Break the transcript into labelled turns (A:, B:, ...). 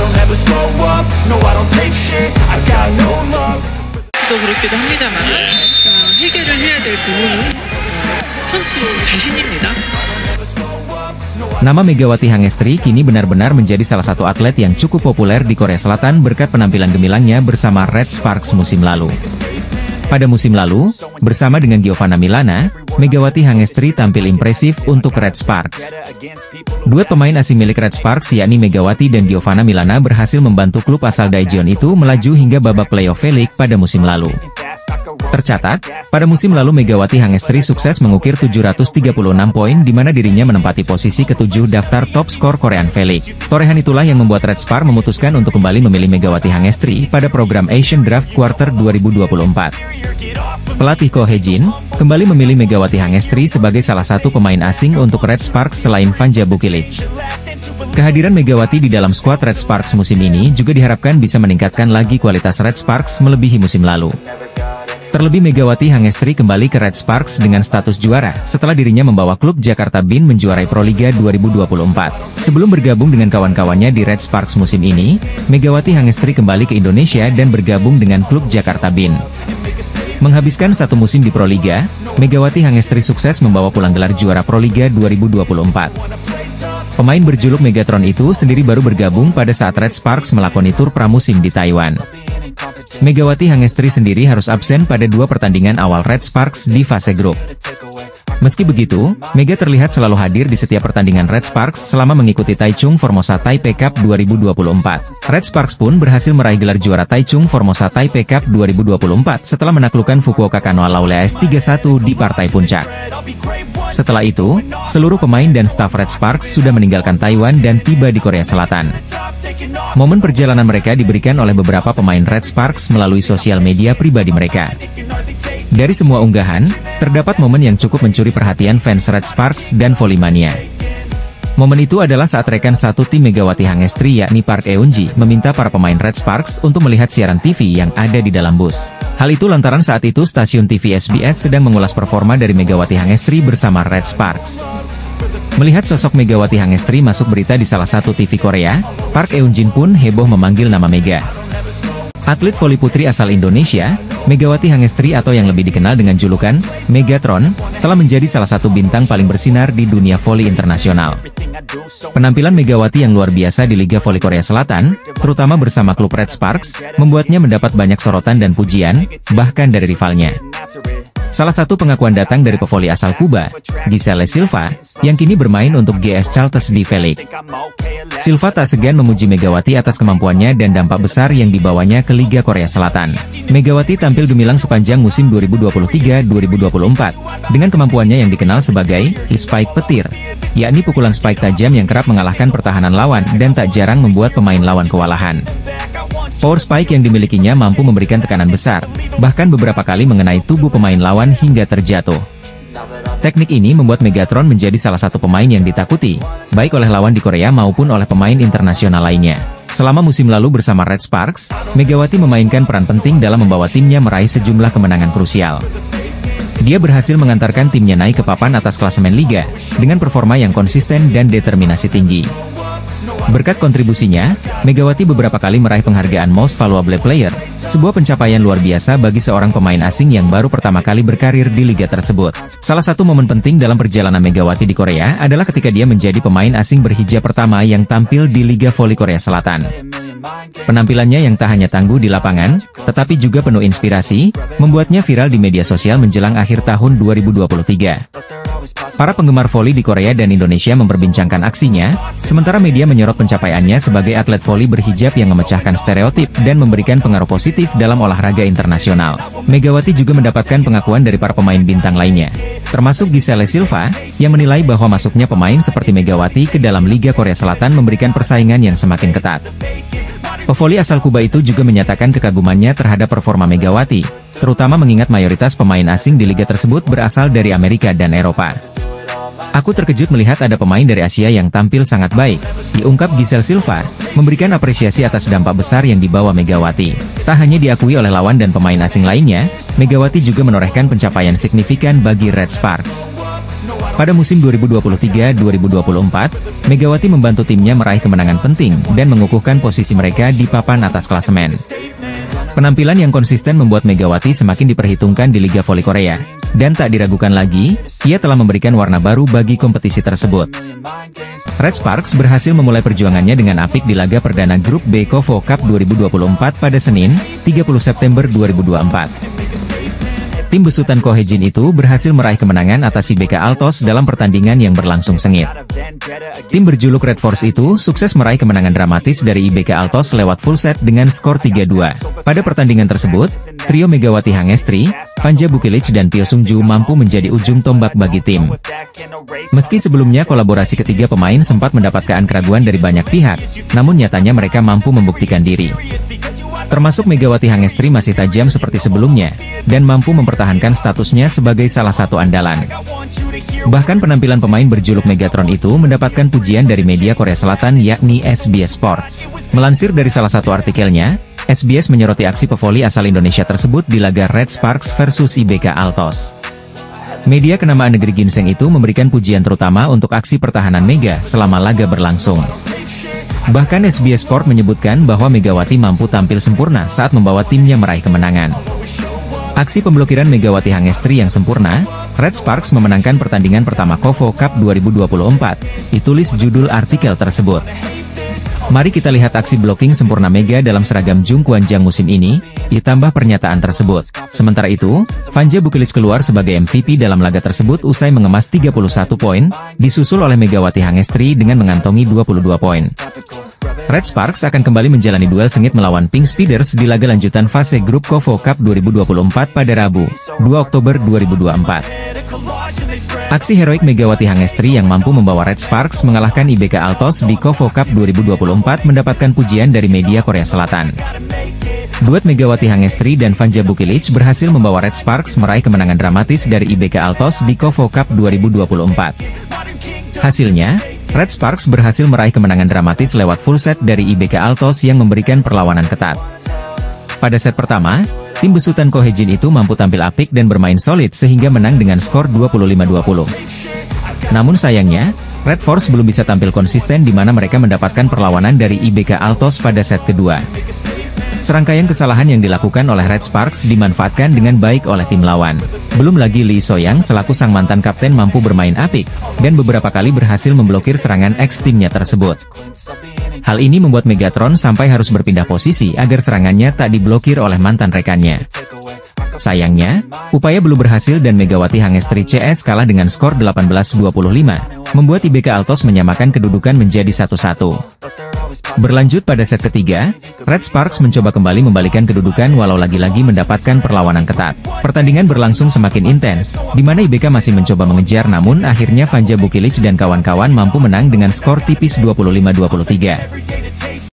A: don't ever slow up, no I don't take shit, I got no love.
B: 또 그렇기도 합니다만 해결을 해야 될 부분은 선수 자신입니다.
C: Nama Megawati Hangestri kini benar-benar menjadi salah satu atlet yang cukup populer di Korea Selatan berkat penampilan gemilangnya bersama Red Sparks musim lalu. Pada musim lalu, bersama dengan Giovanna Milana, Megawati Hangestri tampil impresif untuk Red Sparks. Duet pemain asing milik Red Sparks yakni Megawati dan Giovanna Milana berhasil membantu klub asal Daejeon itu melaju hingga babak playoff V-League pada musim lalu. Tercatat, pada musim lalu Megawati Hangestri sukses mengukir 736 poin di mana dirinya menempati posisi ke-7 daftar top skor Korean V-League. Torehan itulah yang membuat Red Sparks memutuskan untuk kembali memilih Megawati Hangestri pada program Asian Draft Quarter 2024. Pelatih Ko Hae-jin kembali memilih Megawati Hangestri sebagai salah satu pemain asing untuk Red Sparks selain Vanja Bukilic. Kehadiran Megawati di dalam skuad Red Sparks musim ini juga diharapkan bisa meningkatkan lagi kualitas Red Sparks melebihi musim lalu. Terlebih Megawati Hangestri kembali ke Red Sparks dengan status juara setelah dirinya membawa klub Jakarta Bin menjuarai Proliga 2024. Sebelum bergabung dengan kawan-kawannya di Red Sparks musim ini, Megawati Hangestri kembali ke Indonesia dan bergabung dengan klub Jakarta Bin. Menghabiskan satu musim di Proliga, Megawati Hangestri sukses membawa pulang gelar juara Proliga 2024. Pemain berjuluk Megatron itu sendiri baru bergabung pada saat Red Sparks melakoni tur pramusim di Taiwan. Megawati Hangestri sendiri harus absen pada 2 pertandingan awal Red Sparks di fase grup. Meski begitu, Mega terlihat selalu hadir di setiap pertandingan Red Sparks selama mengikuti Taichung Formosa Taipei Cup 2024. Red Sparks pun berhasil meraih gelar juara Taichung Formosa Taipei Cup 2024 setelah menaklukkan Fukuoka Kanoa Laoleaes 3-1 di partai puncak. Setelah itu, seluruh pemain dan staf Red Sparks sudah meninggalkan Taiwan dan tiba di Korea Selatan. Momen perjalanan mereka diberikan oleh beberapa pemain Red Sparks melalui sosial media pribadi mereka. Dari semua unggahan, terdapat momen yang cukup mencuri perhatian fans Red Sparks dan Volley-mania. Momen itu adalah saat rekan satu tim Megawati Hangestri yakni Park Eun-ji meminta para pemain Red Sparks untuk melihat siaran TV yang ada di dalam bus. Hal itu lantaran saat itu stasiun TV SBS sedang mengulas performa dari Megawati Hangestri bersama Red Sparks. Melihat sosok Megawati Hangestri masuk berita di salah satu TV Korea, Park Eun-jin pun heboh memanggil nama Mega. Atlet voli putri asal Indonesia, Megawati Hangestri atau yang lebih dikenal dengan julukan Megatron, telah menjadi salah satu bintang paling bersinar di dunia voli internasional. Penampilan Megawati yang luar biasa di Liga Voli Korea Selatan, terutama bersama klub Red Sparks, membuatnya mendapat banyak sorotan dan pujian, bahkan dari rivalnya. Salah satu pengakuan datang dari pevoli asal Kuba, Giselle Silva, yang kini bermain untuk GS Chartres di V-League. Silva tak segan memuji Megawati atas kemampuannya dan dampak besar yang dibawanya ke Liga Korea Selatan. Megawati tampil gemilang sepanjang musim 2023-2024, dengan kemampuannya yang dikenal sebagai spike petir, yakni pukulan spike tajam yang kerap mengalahkan pertahanan lawan dan tak jarang membuat pemain lawan kewalahan. Power spike yang dimilikinya mampu memberikan tekanan besar, bahkan beberapa kali mengenai tubuh pemain lawan hingga terjatuh. Teknik ini membuat Megatron menjadi salah satu pemain yang ditakuti, baik oleh lawan di Korea maupun oleh pemain internasional lainnya. Selama musim lalu bersama Red Sparks, Megawati memainkan peran penting dalam membawa timnya meraih sejumlah kemenangan krusial. Dia berhasil mengantarkan timnya naik ke papan atas klasemen Liga, dengan performa yang konsisten dan determinasi tinggi. Berkat kontribusinya, Megawati beberapa kali meraih penghargaan Most Valuable Player, sebuah pencapaian luar biasa bagi seorang pemain asing yang baru pertama kali berkarir di liga tersebut. Salah satu momen penting dalam perjalanan Megawati di Korea adalah ketika dia menjadi pemain asing berhijab pertama yang tampil di Liga Voli Korea Selatan. Penampilannya yang tak hanya tangguh di lapangan, tetapi juga penuh inspirasi, membuatnya viral di media sosial menjelang akhir tahun 2023. Para penggemar voli di Korea dan Indonesia memperbincangkan aksinya, sementara media menyorot pencapaiannya sebagai atlet voli berhijab yang memecahkan stereotip dan memberikan pengaruh positif dalam olahraga internasional. Megawati juga mendapatkan pengakuan dari para pemain bintang lainnya, termasuk Giselle Silva, yang menilai bahwa masuknya pemain seperti Megawati ke dalam Liga Korea Selatan memberikan persaingan yang semakin ketat. Pevoli asal Kuba itu juga menyatakan kekagumannya terhadap performa Megawati, terutama mengingat mayoritas pemain asing di liga tersebut berasal dari Amerika dan Eropa. Aku terkejut melihat ada pemain dari Asia yang tampil sangat baik, diungkap Giselle Silva, memberikan apresiasi atas dampak besar yang dibawa Megawati. Tak hanya diakui oleh lawan dan pemain asing lainnya, Megawati juga menorehkan pencapaian signifikan bagi Red Sparks. Pada musim 2023-2024, Megawati membantu timnya meraih kemenangan penting dan mengukuhkan posisi mereka di papan atas klasemen. Penampilan yang konsisten membuat Megawati semakin diperhitungkan di Liga Voli Korea. Dan tak diragukan lagi, ia telah memberikan warna baru bagi kompetisi tersebut. Red Sparks berhasil memulai perjuangannya dengan apik di laga perdana grup B KOFO Cup 2024 pada Senin, 30 September 2024. Tim besutan Ko Hye-jin itu berhasil meraih kemenangan atas IBK Altos dalam pertandingan yang berlangsung sengit. Tim berjuluk Red Force itu sukses meraih kemenangan dramatis dari IBK Altos lewat full set dengan skor 3-2. Pada pertandingan tersebut, trio Megawati Hangestri, Fanja Bukilic dan Pyo Sung-ju mampu menjadi ujung tombak bagi tim. Meski sebelumnya kolaborasi ketiga pemain sempat mendapatkan keraguan dari banyak pihak, namun nyatanya mereka mampu membuktikan diri. Termasuk Megawati Hangestri masih tajam seperti sebelumnya, dan mampu mempertahankan statusnya sebagai salah satu andalan. Bahkan penampilan pemain berjuluk Megatron itu mendapatkan pujian dari media Korea Selatan yakni SBS Sports. Melansir dari salah satu artikelnya, SBS menyoroti aksi pevoli asal Indonesia tersebut di laga Red Sparks versus IBK Altos. Media kenamaan negeri ginseng itu memberikan pujian terutama untuk aksi pertahanan Mega selama laga berlangsung. Bahkan SBS Sport menyebutkan bahwa Megawati mampu tampil sempurna saat membawa timnya meraih kemenangan. Aksi pemblokiran Megawati Hangestri yang sempurna, Red Sparks memenangkan pertandingan pertama KOFO Cup 2024, ditulis judul artikel tersebut. Mari kita lihat aksi blocking sempurna Mega dalam seragam Jungkwanjang musim ini, ditambah pernyataan tersebut. Sementara itu, Fanja Bukilic keluar sebagai MVP dalam laga tersebut usai mengemas 31 poin, disusul oleh Megawati Hangestri dengan mengantongi 22 poin. Red Sparks akan kembali menjalani duel sengit melawan Pink Speeders di laga lanjutan fase grup KOFO Cup 2024 pada Rabu, 2 Oktober 2024. Aksi heroik Megawati Hangestri yang mampu membawa Red Sparks mengalahkan IBK Altos di KOFO Cup 2024 mendapatkan pujian dari media Korea Selatan. Duet Megawati Hangestri dan Fanja Bukilic berhasil membawa Red Sparks meraih kemenangan dramatis dari IBK Altos di KOFO Cup 2024. Hasilnya, Red Sparks berhasil meraih kemenangan dramatis lewat full set dari IBK Altos yang memberikan perlawanan ketat. Pada set pertama, tim besutan Ko Hye-jin itu mampu tampil apik dan bermain solid sehingga menang dengan skor 25-20. Namun sayangnya, Red Force belum bisa tampil konsisten di mana mereka mendapatkan perlawanan dari IBK Altos pada set kedua. Serangkaian kesalahan yang dilakukan oleh Red Sparks dimanfaatkan dengan baik oleh tim lawan. Belum lagi Lee So-young selaku sang mantan kapten mampu bermain apik, dan beberapa kali berhasil memblokir serangan ex-timnya tersebut. Hal ini membuat Megatron sampai harus berpindah posisi agar serangannya tak diblokir oleh mantan rekannya. Sayangnya, upaya belum berhasil dan Megawati Hangestri CS kalah dengan skor 18-25, membuat IBK Altos menyamakan kedudukan menjadi 1-1. Berlanjut pada set ketiga, Red Sparks mencoba kembali membalikan kedudukan walau lagi-lagi mendapatkan perlawanan ketat. Pertandingan berlangsung semakin intens, di mana IBK masih mencoba mengejar namun akhirnya Fanja Bukilic dan kawan-kawan mampu menang dengan skor tipis 25-23.